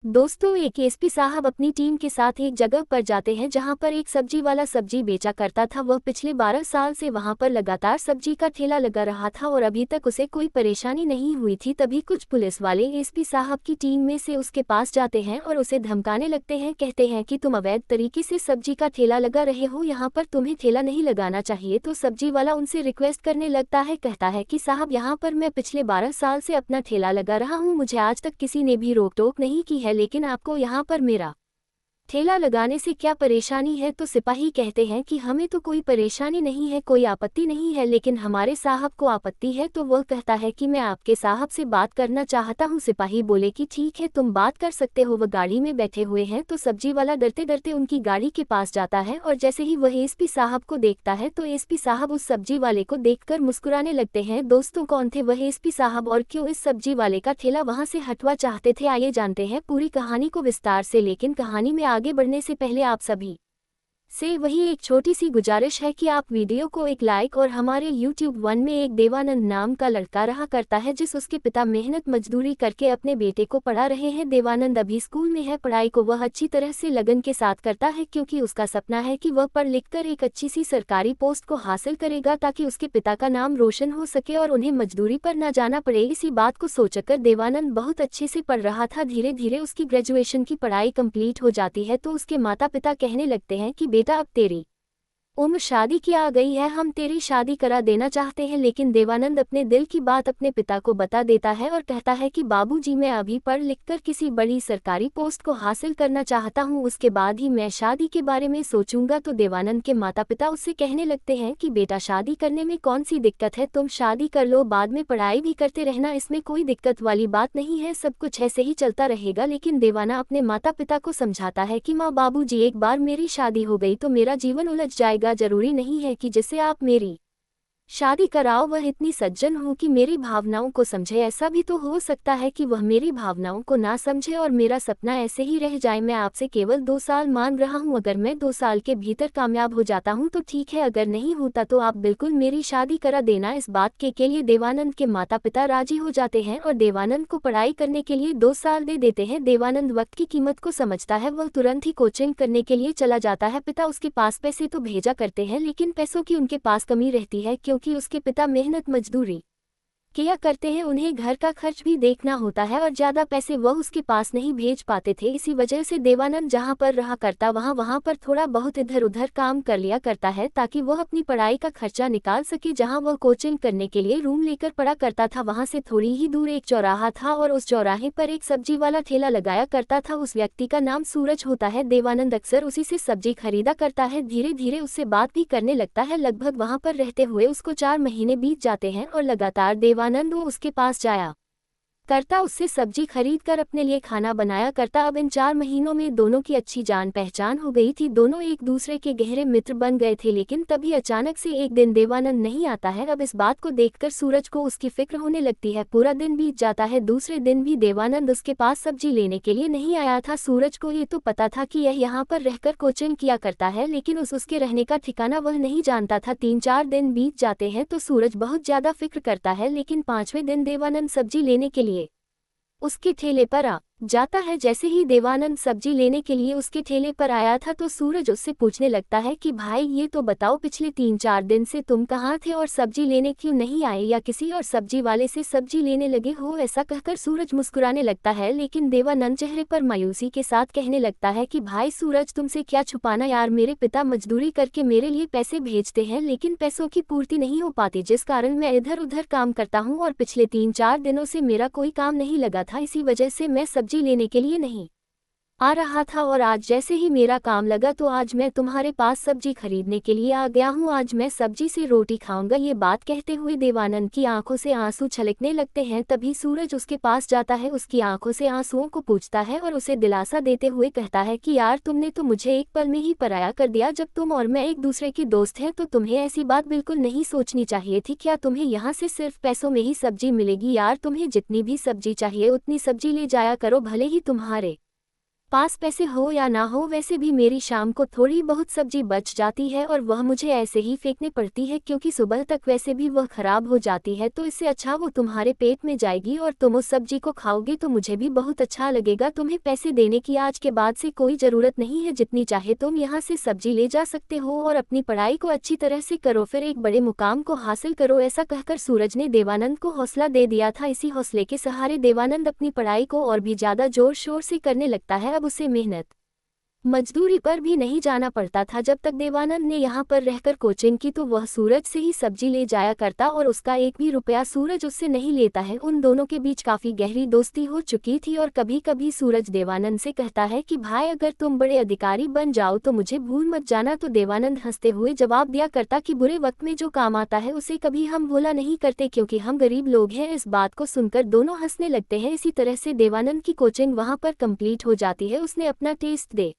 दोस्तों, एक एसपी साहब अपनी टीम के साथ एक जगह पर जाते हैं जहां पर एक सब्जी वाला सब्जी बेचा करता था। वह पिछले 12 साल से वहां पर लगातार सब्जी का ठेला लगा रहा था और अभी तक उसे कोई परेशानी नहीं हुई थी। तभी कुछ पुलिस वाले एसपी साहब की टीम में से उसके पास जाते हैं और उसे धमकाने लगते हैं। कहते हैं कि तुम अवैध तरीके से सब्जी का ठेला लगा रहे हो, यहाँ पर तुम्हें ठेला नहीं लगाना चाहिए। तो सब्जी वाला उनसे रिक्वेस्ट करने लगता है, कहता है कि साहब, यहाँ पर मैं पिछले 12 साल से अपना ठेला लगा रहा हूँ, मुझे आज तक किसी ने भी रोक टोक नहीं की है, लेकिन आपको यहाँ पर मेरा ठेला लगाने से क्या परेशानी है। तो सिपाही कहते हैं कि हमें तो कोई परेशानी नहीं है, कोई आपत्ति नहीं है, लेकिन हमारे साहब को आपत्ति है। तो वह कहता है कि मैं आपके साहब से बात करना चाहता हूँ। सिपाही बोले कि ठीक है, तुम बात कर सकते हो। वह गाड़ी में बैठे हुए हैं तो सब्जी वाला डरते डरते उनकी गाड़ी के पास जाता है और जैसे ही वह एसपी साहब को देखता है तो एसपी साहब उस सब्जी वाले को देखकर मुस्कुराने लगते हैं। दोस्तों, कौन थे वह एसपी साहब और क्यों इस सब्जी वाले का ठेला वहां से हटवा चाहते थे, आइए जानते हैं पूरी कहानी को विस्तार से। लेकिन कहानी में आगे बढ़ने से पहले आप सभी से वही एक छोटी सी गुजारिश है कि आप वीडियो को एक लाइक और हमारे YouTube 1 में एक देवानंद नाम का लड़का रहा करता है जिस उसके पिता मेहनत मजदूरी करके अपने बेटे को पढ़ा रहे हैं। देवानंद अभी स्कूल में है, पढ़ाई को वह अच्छी तरह से लगन के साथ करता है क्योंकि उसका सपना है कि वह पढ़ लिख कर एक अच्छी सी सरकारी पोस्ट को हासिल करेगा ताकि उसके पिता का नाम रोशन हो सके और उन्हें मजदूरी पर न जाना पड़े। इसी बात को सोचकर देवानंद बहुत अच्छे से पढ़ रहा था। धीरे धीरे उसकी ग्रेजुएशन की पढ़ाई कंप्लीट हो जाती है तो उसके माता पिता कहने लगते हैं कि बेटा, अब तेरी उम्र शादी की आ गई है, हम तेरी शादी करा देना चाहते हैं। लेकिन देवानंद अपने दिल की बात अपने पिता को बता देता है और कहता है कि बाबूजी, मैं अभी पढ़ लिखकर किसी बड़ी सरकारी पोस्ट को हासिल करना चाहता हूं, उसके बाद ही मैं शादी के बारे में सोचूंगा। तो देवानंद के माता पिता उससे कहने लगते हैं कि बेटा, शादी करने में कौन सी दिक्कत है, तुम शादी कर लो, बाद में पढ़ाई भी करते रहना, इसमें कोई दिक्कत वाली बात नहीं है, सब कुछ ऐसे ही चलता रहेगा। लेकिन देवाना अपने माता पिता को समझाता है कि माँ बाबूजी, एक बार मेरी शादी हो गई तो मेरा जीवन उलझ जाएगा, जरूरी नहीं है कि जिससे आप मेरी शादी कराओ वह इतनी सज्जन हो कि मेरी भावनाओं को समझे। ऐसा भी तो हो सकता है कि वह मेरी भावनाओं को ना समझे और मेरा सपना ऐसे ही रह जाए। मैं आपसे केवल 2 साल मांग रहा हूं, अगर मैं 2 साल के भीतर कामयाब हो जाता हूं तो ठीक है, अगर नहीं होता तो आप बिल्कुल मेरी शादी करा देना। इस बात के लिए देवानंद के माता पिता राजी हो जाते हैं और देवानंद को पढ़ाई करने के लिए 2 साल दे देते हैं। देवानंद वक्त की कीमत को समझता है, वह तुरंत ही कोचिंग करने के लिए चला जाता है। पिता उसके पास पैसे तो भेजा करते हैं लेकिन पैसों की उनके पास कमी रहती है क्योंकि उसके पिता मेहनत मजदूरी किया करते हैं, उन्हें घर का खर्च भी देखना होता है और ज्यादा पैसे वह उसके पास नहीं भेज पाते थे। इसी वजह से देवानंद जहां पर रहा करता वहां पर थोड़ा बहुत इधर उधर काम कर लिया करता है ताकि वह अपनी पढ़ाई का खर्चा निकाल सके। जहां वह कोचिंग करने के लिए रूम लेकर पढ़ा करता था वहां से थोड़ी ही दूर एक चौराहा था और उस चौराहे पर एक सब्जी वाला ठेला लगाया करता था। उस व्यक्ति का नाम सूरज होता है। देवानंद अक्सर उसी से सब्जी खरीदा करता है। धीरे धीरे उससे बात भी करने लगता है। लगभग वहां पर रहते हुए उसको 4 महीने बीत जाते हैं और लगातार देवानंद उसके पास जाया करता, उससे सब्जी खरीद कर अपने लिए खाना बनाया करता। अब इन 4 महीनों में दोनों की अच्छी जान पहचान हो गई थी, दोनों एक दूसरे के गहरे मित्र बन गए थे। लेकिन तभी अचानक से एक दिन देवानंद नहीं आता है। अब इस बात को देखकर सूरज को उसकी फिक्र होने लगती है। पूरा दिन बीत जाता है, दूसरे दिन भी देवानंद उसके पास सब्जी लेने के लिए नहीं आया था। सूरज को ये तो पता था कि यह यहाँ पर रहकर कोचिंग किया करता है लेकिन उसके रहने का ठिकाना वह नहीं जानता था। 3-4 दिन बीत जाते हैं तो सूरज बहुत ज्यादा फिक्र करता है। लेकिन 5वें दिन देवानंद सब्जी लेने के लिए उसके ठेले पर आ जाता है। जैसे ही देवानंद सब्जी लेने के लिए उसके ठेले पर आया था तो सूरज उससे पूछने लगता है कि भाई, ये तो बताओ, पिछले 3-4 दिन से तुम कहाँ थे और सब्जी लेने क्यों नहीं आए, या किसी और सब्जी वाले से सब्जी लेने लगे हो। ऐसा कहकर सूरज मुस्कुराने लगता है लेकिन देवानंद चेहरे पर मायूसी के साथ कहने लगता है कि भाई सूरज, तुमसे क्या छुपाना यार, मेरे पिता मजदूरी करके मेरे लिए पैसे भेजते हैं लेकिन पैसों की पूर्ति नहीं हो पाती, जिस कारण मैं इधर उधर काम करता हूँ और पिछले 3-4 दिनों से मेरा कोई काम नहीं लगा था। इसी वजह से मैं सब्जी लेने के लिए नहीं आ रहा था और आज जैसे ही मेरा काम लगा तो आज मैं तुम्हारे पास सब्जी खरीदने के लिए आ गया हूँ, आज मैं सब्जी से रोटी खाऊंगा। ये बात कहते हुए देवानंद की आंखों से आंसू छलकने लगते हैं। तभी सूरज उसके पास जाता है, उसकी आंखों से आंसुओं को पूछता है और उसे दिलासा देते हुए कहता है कि यार, तुमने तो मुझे एक पल में ही पराया कर दिया। जब तुम और मैं एक दूसरे के दोस्त हैं तो तुम्हें ऐसी बात बिल्कुल नहीं सोचनी चाहिए थी। क्या तुम्हें यहाँ से सिर्फ पैसों में ही सब्जी मिलेगी? यार, तुम्हें जितनी भी सब्जी चाहिए उतनी सब्जी ले जाया करो, भले ही तुम्हारे पास पैसे हो या ना हो, वैसे भी मेरी शाम को थोड़ी बहुत सब्जी बच जाती है और वह मुझे ऐसे ही फेंकनी पड़ती है क्योंकि सुबह तक वैसे भी वह खराब हो जाती है। तो इससे अच्छा वो तुम्हारे पेट में जाएगी और तुम उस सब्जी को खाओगे तो मुझे भी बहुत अच्छा लगेगा। तुम्हें पैसे देने की आज के बाद से कोई ज़रूरत नहीं है, जितनी चाहे तुम यहाँ से सब्जी ले जा सकते हो और अपनी पढ़ाई को अच्छी तरह से करो, फिर एक बड़े मुकाम को हासिल करो। ऐसा कहकर सूरज ने देवानंद को हौसला दे दिया था। इसी हौसले के सहारे देवानंद अपनी पढ़ाई को और भी ज़्यादा जोर शोर से करने लगता है। अब उसे मेहनत मजदूरी पर भी नहीं जाना पड़ता था। जब तक देवानंद ने यहाँ पर रहकर कोचिंग की तो वह सूरज से ही सब्जी ले जाया करता और उसका एक भी रुपया सूरज उससे नहीं लेता है। उन दोनों के बीच काफ़ी गहरी दोस्ती हो चुकी थी और कभी कभी सूरज देवानंद से कहता है कि भाई अगर तुम बड़े अधिकारी बन जाओ तो मुझे भूल मत जाना। तो देवानंद हंसते हुए जवाब दिया करता कि बुरे वक्त में जो काम आता है उसे कभी हम भूला नहीं करते क्योंकि हम गरीब लोग हैं। इस बात को सुनकर दोनों हंसने लगते हैं। इसी तरह से देवानंद की कोचिंग वहाँ पर कंप्लीट हो जाती है। उसने अपना टेस्ट दे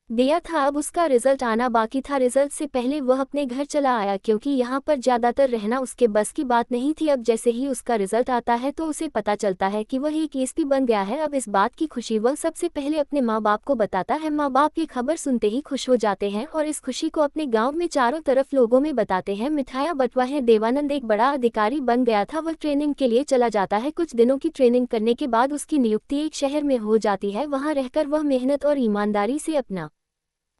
दिया था, अब उसका रिजल्ट आना बाकी था। रिजल्ट से पहले वह अपने घर चला आया क्योंकि यहाँ पर ज़्यादातर रहना उसके बस की बात नहीं थी। अब जैसे ही उसका रिजल्ट आता है तो उसे पता चलता है कि वह एक एसपी बन गया है। अब इस बात की खुशी वह सबसे पहले अपने माँ बाप को बताता है। माँ बाप ये खबर सुनते ही खुश हो जाते हैं और इस खुशी को अपने गाँव में चारों तरफ लोगों में बताते हैं, मिठाइयाँ बंटवाते। देवानंद एक बड़ा अधिकारी बन गया था। वह ट्रेनिंग के लिए चला जाता है। कुछ दिनों की ट्रेनिंग करने के बाद उसकी नियुक्ति एक शहर में हो जाती है। वहाँ रहकर वह मेहनत और ईमानदारी से अपना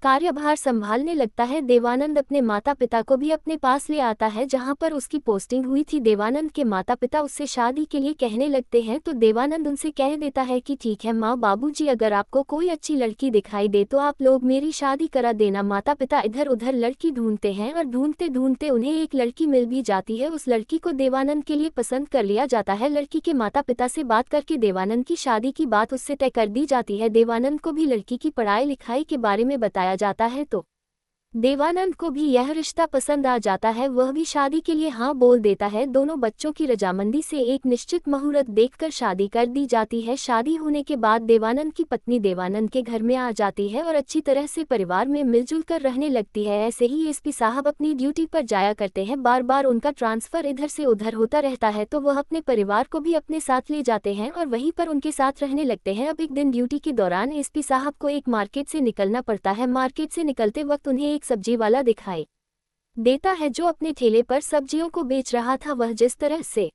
कार्यभार संभालने लगता है। देवानंद अपने माता पिता को भी अपने पास ले आता है जहां पर उसकी पोस्टिंग हुई थी। देवानंद के माता पिता उससे शादी के लिए कहने लगते हैं तो देवानंद उनसे कह देता है कि ठीक है माँ बाबूजी, अगर आपको कोई अच्छी लड़की दिखाई दे तो आप लोग मेरी शादी करा देना। माता पिता इधर उधर लड़की ढूंढते हैं और ढूंढते ढूंढते उन्हें एक लड़की मिल भी जाती है। उस लड़की को देवानंद के लिए पसंद कर लिया जाता है। लड़की के माता पिता से बात करके देवानंद की शादी की बात उससे तय कर दी जाती है। देवानंद को भी लड़की की पढ़ाई लिखाई के बारे में बताया जाता है तो देवानंद को भी यह रिश्ता पसंद आ जाता है। वह भी शादी के लिए हाँ बोल देता है। दोनों बच्चों की रजामंदी से एक निश्चित मुहूर्त देखकर शादी कर दी जाती है। शादी होने के बाद देवानंद की पत्नी देवानंद के घर में आ जाती है और अच्छी तरह से परिवार में मिलजुल कर रहने लगती है। ऐसे ही एसपी साहब अपनी ड्यूटी पर जाया करते हैं। बार बार उनका ट्रांसफर इधर से उधर होता रहता है तो वह अपने परिवार को भी अपने साथ ले जाते हैं और वहीं पर उनके साथ रहने लगते हैं। अब एक दिन ड्यूटी के दौरान एसपी साहब को एक मार्केट से निकलना पड़ता है। मार्केट से निकलते वक्त उन्हें एक सब्जी वाला दिखाई देता है जो अपने ठेले पर सब्जियों को बेच रहा था। वह जिस तरह से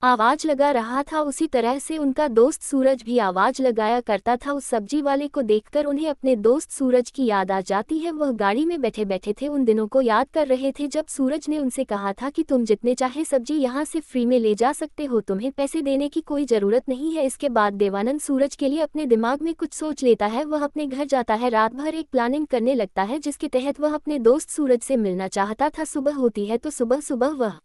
आवाज लगा रहा था उसी तरह से उनका दोस्त सूरज भी आवाज लगाया करता था। उस सब्जी वाले को देखकर उन्हें अपने दोस्त सूरज की याद आ जाती है। वह गाड़ी में बैठे बैठे थे, उन दिनों को याद कर रहे थे जब सूरज ने उनसे कहा था कि तुम जितने चाहे सब्जी यहाँ से फ्री में ले जा सकते हो, तुम्हें पैसे देने की कोई जरूरत नहीं है। इसके बाद देवानंद सूरज के लिए अपने दिमाग में कुछ सोच लेता है। वह अपने घर जाता है, रात भर एक प्लानिंग करने लगता है जिसके तहत वह अपने दोस्त सूरज से मिलना चाहता था। सुबह होती है तो सुबह सुबह वह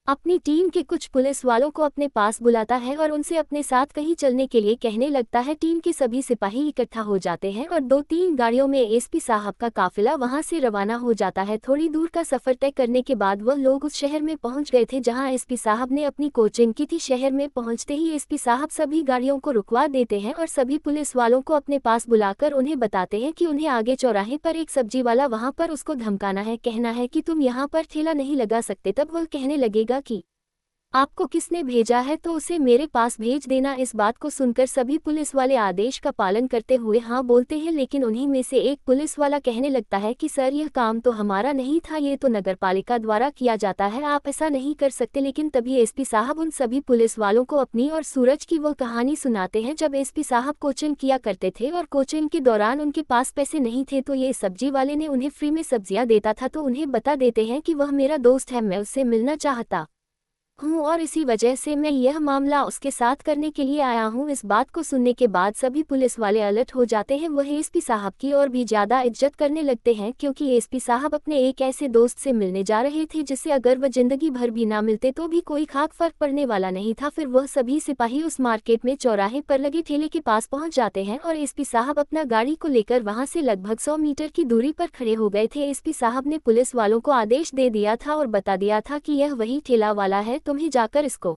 अपनी टीम के कुछ पुलिस वालों को अपने पास बुलाता है और उनसे अपने साथ कहीं चलने के लिए कहने लगता है। टीम के सभी सिपाही इकट्ठा हो जाते हैं और 2-3 गाड़ियों में एसपी साहब का काफिला वहां से रवाना हो जाता है। थोड़ी दूर का सफर तय करने के बाद वह लोग उस शहर में पहुंच गए थे जहां एसपी साहब ने अपनी कोचिंग की थी। शहर में पहुंचते ही एसपी साहब सभी गाड़ियों को रुकवा देते हैं और सभी पुलिस वालों को अपने पास बुलाकर उन्हें बताते हैं कि उन्हें आगे चौराहे पर एक सब्जी वाला वहां पर उसको धमकाना है, कहना है कि तुम यहाँ पर ठेला नहीं लगा सकते। तब वह कहने लगेगा कि आपको किसने भेजा है तो उसे मेरे पास भेज देना। इस बात को सुनकर सभी पुलिस वाले आदेश का पालन करते हुए हाँ बोलते हैं, लेकिन उन्हीं में से एक पुलिस वाला कहने लगता है कि सर यह काम तो हमारा नहीं था, ये तो नगरपालिका द्वारा किया जाता है, आप ऐसा नहीं कर सकते। लेकिन तभी एसपी साहब उन सभी पुलिस वालों को अपनी और सूरज की वह कहानी सुनाते हैं जब एसपी साहब कोचिंग किया करते थे और कोचिंग के दौरान उनके पास पैसे नहीं थे तो ये सब्जी वाले ने उन्हें फ्री में सब्जियां देता था। तो उन्हें बता देते हैं कि वह मेरा दोस्त है, मैं उससे मिलना चाहता हूँ और इसी वजह से मैं यह मामला उसके साथ करने के लिए आया हूँ। इस बात को सुनने के बाद सभी पुलिस वाले अलर्ट हो जाते हैं। वह एसपी साहब की और भी ज़्यादा इज्जत करने लगते हैं क्योंकि एसपी साहब अपने एक ऐसे दोस्त से मिलने जा रहे थे जिससे अगर वह जिंदगी भर भी ना मिलते तो भी कोई खाक फर्क पड़ने वाला नहीं था। फिर वह सभी सिपाही उस मार्केट में चौराहे पर लगे ठेले के पास पहुंच जाते हैं और एसपी साहब अपना गाड़ी को लेकर वहां से लगभग 100 मीटर की दूरी पर खड़े हो गए थे। एसपी साहब ने पुलिस वालों को आदेश दे दिया था और बता दिया था कि यह वही ठेला वाला है, तुम्हें जाकर इसको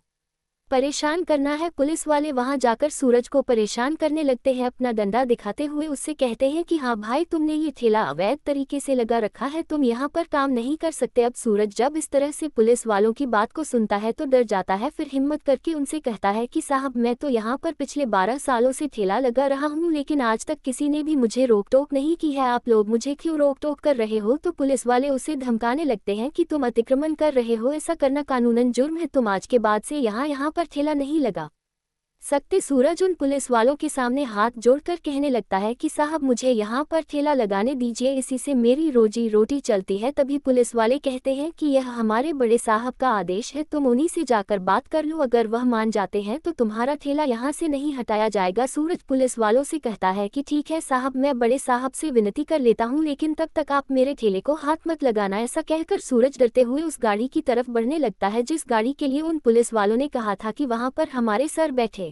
परेशान करना है। पुलिस वाले वहां जाकर सूरज को परेशान करने लगते हैं, अपना डंडा दिखाते हुए उससे कहते हैं कि हाँ भाई, तुमने ये ठेला अवैध तरीके से लगा रखा है, तुम यहाँ पर काम नहीं कर सकते। अब सूरज जब इस तरह से पुलिस वालों की बात को सुनता है तो डर जाता है, फिर हिम्मत करके उनसे कहता है कि साहब, मैं तो यहाँ पर पिछले 12 सालों से ठेला लगा रहा हूँ, लेकिन आज तक किसी ने भी मुझे रोक टोक नहीं की है, आप लोग मुझे क्यों रोक टोक कर रहे हो। तो पुलिस वाले उसे धमकाने लगते हैं कि तुम अतिक्रमण कर रहे हो, ऐसा करना कानूनन जुर्म है, तुम आज के बाद से यहाँ पर ठेला नहीं लगा सकते। सूरज उन पुलिस वालों के सामने हाथ जोड़कर कहने लगता है कि साहब, मुझे यहाँ पर ठेला लगाने दीजिए, इसी से मेरी रोजी रोटी चलती है। तभी पुलिस वाले कहते हैं कि यह हमारे बड़े साहब का आदेश है, तुम उन्हीं से जाकर बात कर लो, अगर वह मान जाते हैं तो तुम्हारा ठेला यहाँ से नहीं हटाया जाएगा। सूरज पुलिस वालों से कहता है कि ठीक है साहब, मैं बड़े साहब से विनती कर लेता हूँ, लेकिन तब तक आप मेरे ठेले को हाथ मत लगाना। ऐसा कहकर सूरज डरते हुए उस गाड़ी की तरफ बढ़ने लगता है जिस गाड़ी के लिए उन पुलिस वालों ने कहा था कि वहां पर हमारे सर बैठे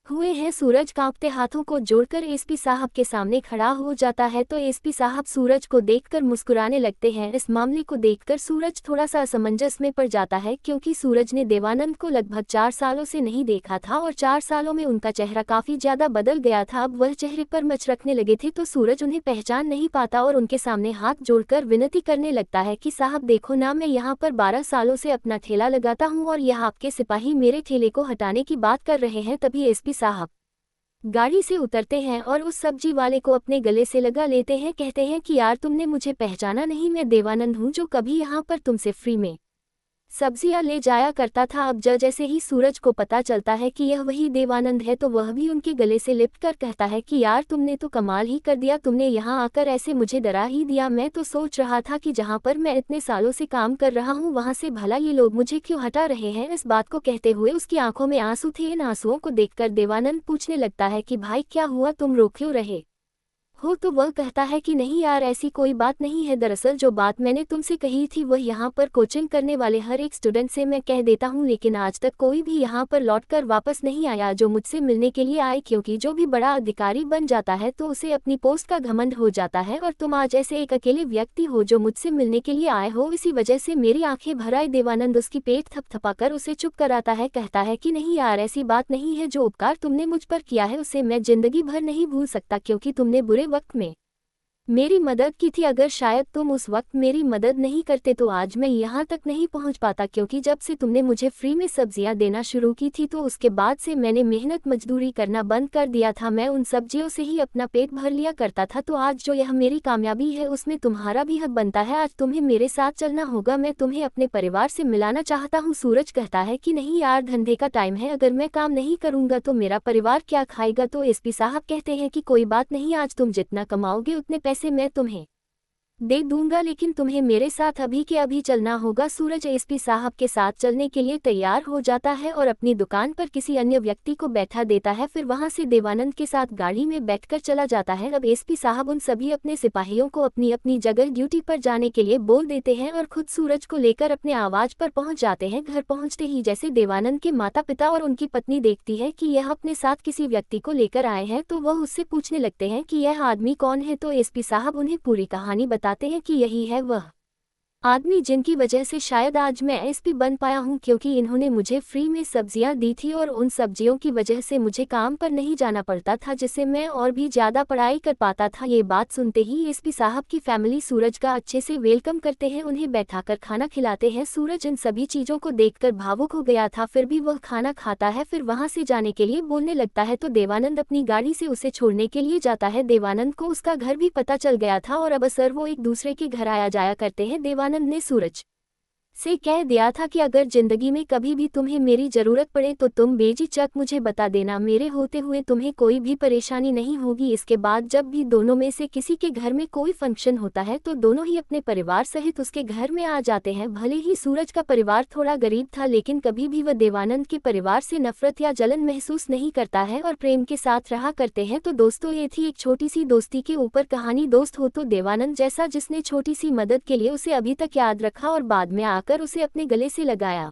हुए हैं। सूरज कांपते हाथों को जोड़कर एसपी साहब के सामने खड़ा हो जाता है, तो एसपी साहब सूरज को देखकर मुस्कुराने लगते हैं। इस मामले को देखकर सूरज थोड़ा सा असमंजस में पड़ जाता है, क्योंकि सूरज ने देवानंद को लगभग 4 सालों से नहीं देखा था और 4 सालों में उनका चेहरा काफी ज्यादा बदल गया था। अब वह चेहरे पर मच रखने लगे थे, तो सूरज उन्हें पहचान नहीं पाता और उनके सामने हाथ जोड़कर विनती करने लगता है कि साहब देखो ना, मैं यहाँ पर 12 सालों से अपना ठेला लगाता हूँ और यह आपके सिपाही मेरे ठेले को हटाने की बात कर रहे हैं। तभी एसपी साहब गाड़ी से उतरते हैं और उस सब्जी वाले को अपने गले से लगा लेते हैं, कहते हैं कि यार, तुमने मुझे पहचाना नहीं, मैं देवानंद हूँ जो कभी यहाँ पर तुमसे फ्री में सब्जियां ले जाया करता था। अब जैसे ही सूरज को पता चलता है कि यह वही देवानंद है, तो वह भी उनके गले से लिपटकर कहता है कि यार, तुमने तो कमाल ही कर दिया, तुमने यहाँ आकर ऐसे मुझे डरा ही दिया। मैं तो सोच रहा था कि जहाँ पर मैं इतने सालों से काम कर रहा हूँ वहाँ से भला ये लोग मुझे क्यों हटा रहे हैं। इस बात को कहते हुए उसकी आंखों में आंसू थे। इन आंसुओं को देखकर देवानंद पूछने लगता है कि भाई क्या हुआ, तुम रो क्यों रहे हो। तो वह कहता है कि नहीं यार, ऐसी कोई बात नहीं है, दरअसल जो बात मैंने तुमसे कही थी वह यहाँ पर कोचिंग करने वाले हर एक स्टूडेंट से मैं कह देता हूँ, लेकिन आज तक कोई भी यहाँ पर लौटकर वापस नहीं आया जो मुझसे मिलने के लिए आए, क्योंकि जो भी बड़ा अधिकारी बन जाता है तो उसे अपनी पोस्ट का घमंड हो जाता है, और तुम आज ऐसे एक अकेले व्यक्ति हो जो मुझसे मिलने के लिए आए हो, इसी वजह से मेरी आंखें भर आई। देवानंद उसकी पेट थपथपाकर उसे चुप कराता है, कहता है कि नहीं यार, ऐसी बात नहीं है, जो उपकार तुमने मुझ पर किया है उसे मैं जिंदगी भर नहीं भूल सकता, क्योंकि तुमने बुरे वक्त में मेरी मदद की थी। अगर शायद तुम उस वक्त मेरी मदद नहीं करते तो आज मैं यहाँ तक नहीं पहुँच पाता, क्योंकि जब से तुमने मुझे फ्री में सब्जियाँ देना शुरू की थी तो उसके बाद से मैंने मेहनत मजदूरी करना बंद कर दिया था, मैं उन सब्जियों से ही अपना पेट भर लिया करता था। तो आज जो यह मेरी कामयाबी है उसमें तुम्हारा भी हक बनता है, आज तुम्हें मेरे साथ चलना होगा, मैं तुम्हें अपने परिवार से मिलाना चाहता हूँ। सूरज कहता है कि नहीं यार, धंधे का टाइम है, अगर मैं काम नहीं करूँगा तो मेरा परिवार क्या खाएगा। तो एसपी साहब कहते हैं कि कोई बात नहीं, आज तुम जितना कमाओगे उतने पैसे मैं तुम्हें दे दूंगा, लेकिन तुम्हें मेरे साथ अभी के अभी चलना होगा। सूरज एसपी साहब के साथ चलने के लिए तैयार हो जाता है और अपनी दुकान पर किसी अन्य व्यक्ति को बैठा देता है, फिर वहां से देवानंद के साथ गाड़ी में बैठकर चला जाता है। अब एसपी साहब उन सभी अपने सिपाहियों को अपनी अपनी जगह ड्यूटी पर जाने के लिए बोल देते हैं और खुद सूरज को लेकर अपने आवाज पर पहुंच जाते हैं। घर पहुंचते ही जैसे देवानंद के माता पिता और उनकी पत्नी देखती है कि यह अपने साथ किसी व्यक्ति को लेकर आए हैं, तो वह उससे पूछने लगते हैं कि यह आदमी कौन है। तो एसपी साहब उन्हें पूरी कहानी बताते हैं कि यही है वह आदमी जिनकी वजह से शायद आज मैं एसपी बन पाया हूं, क्योंकि इन्होंने मुझे फ्री में सब्जियां दी थी और उन सब्जियों की वजह से मुझे काम पर नहीं जाना पड़ता था, जिससे मैं और भी ज्यादा पढ़ाई कर पाता था। ये बात सुनते ही एसपी साहब की फैमिली सूरज का अच्छे से वेलकम करते हैं, उन्हें बैठाकर खाना खिलाते हैं। सूरज इन सभी चीजों को देखकर भावुक हो गया था, फिर भी वह खाना खाता है, फिर वहां से जाने के लिए बोलने लगता है। तो देवानंद अपनी गाड़ी से उसे छोड़ने के लिए जाता है। देवानंद को उसका घर भी पता चल गया था और अब अक्सर वो एक दूसरे के घर आया जाया करते हैं। देवानंद ने सूरज से कह दिया था कि अगर जिंदगी में कभी भी तुम्हें मेरी जरूरत पड़े तो तुम बेझिझक मुझे बता देना, मेरे होते हुए तुम्हें कोई भी परेशानी नहीं होगी। इसके बाद जब भी दोनों में से किसी के घर में कोई फंक्शन होता है तो दोनों ही अपने परिवार सहित उसके घर में आ जाते हैं। भले ही सूरज का परिवार थोड़ा गरीब था, लेकिन कभी भी वह देवानंद के परिवार से नफरत या जलन महसूस नहीं करता है और प्रेम के साथ रहा करते हैं। तो दोस्तों, ये थी एक छोटी सी दोस्ती के ऊपर कहानी। दोस्त हो तो देवानंद जैसा, जिसने छोटी सी मदद के लिए उसे अभी तक याद रखा और बाद में आकर उसे अपने गले से लगाया।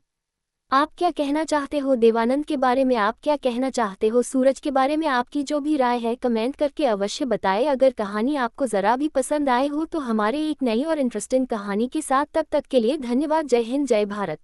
आप क्या कहना चाहते हो देवानंद के बारे में? आप क्या कहना चाहते हो सूरज के बारे में? आपकी जो भी राय है कमेंट करके अवश्य बताएं। अगर कहानी आपको जरा भी पसंद आए हो तो हमारे एक नई और इंटरेस्टिंग कहानी के साथ, तब तक के लिए धन्यवाद। जय हिंद, जय भारत।